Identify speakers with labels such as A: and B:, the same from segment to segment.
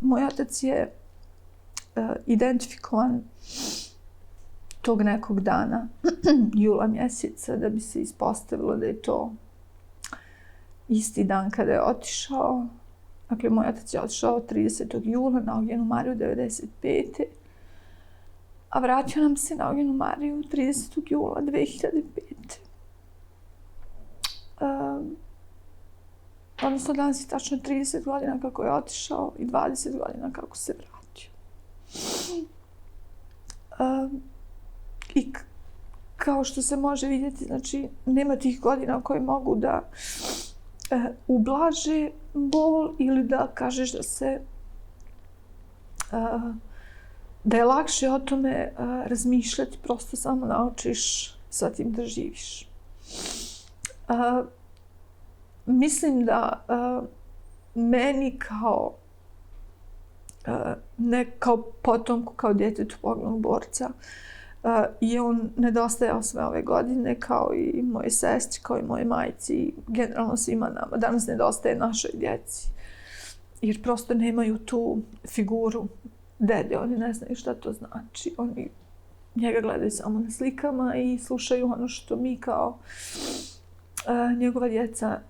A: Moj otac je identifikovan tog nekog dana, jula mjeseca, da bi se ispostavilo da je to isti dan kada je otišao. Dakle, moj otac je otišao 30. jula na Ognjenu Mariju 95. A vratio nam se na Ognjenu Mariju 30. jula 2005. Odnosno, danas je tačno 30 godina kako je otišao i 20 godina kako se vratio. I kao što se može vidjeti, znači, nema tih godina koje mogu da ublaže bol ili da kažeš da je lakše o tome razmišljati, prosto samo naučiš sa tim da živiš. Mislim da meni ne kao potomku, kao djetetu poginulog borca, i on nedostajao sve ove godine, kao i moje sestri, kao i moje majci, generalno svima nama. Danas nedostaje našoj djeci, jer prosto nemaju tu figuru dede, oni ne znaju šta to znači. Oni njega gledaju samo na slikama i slušaju ono što mi kao njegova djeca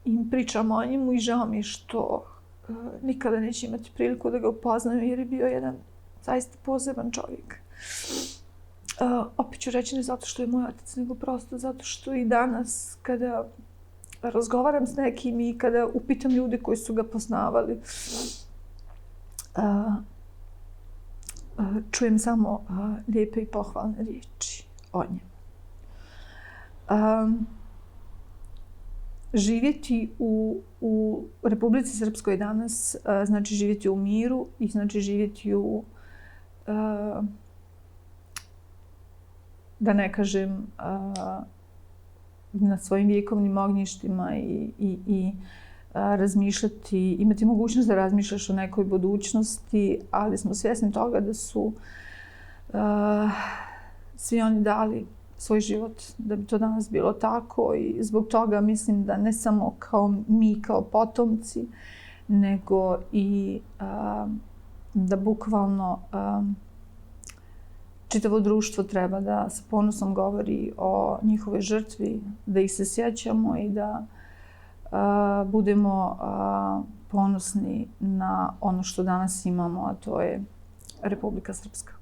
A: im pričamo o njemu, i žao mi je što nikada neće imati priliku da ga upoznaju, jer je bio jedan zaista poseban čovjek. Opet ću reći ne zato što je moj otac, nego prosto zato što i danas kada razgovaram s nekim i kada upitam ljude koji su ga poznavali, čujem samo lijepe i pohvalne riječi o njemu. Živjeti u Republici Srpskoj danas znači živjeti u miru i znači živjeti da ne kažem, na svojim vjekovnim ognjištima i razmišljati, imati mogućnost da razmišljaš o nekoj budućnosti, ali smo svjesni toga da su svi oni dali svoj život da bi to danas bilo tako, i zbog toga mislim da ne samo mi kao potomci, nego i da bukvalno čitavo društvo treba da sa ponosom govori o njihovoj žrtvi, da ih se sjećamo i da budemo ponosni na ono što danas imamo, a to je Republika Srpska.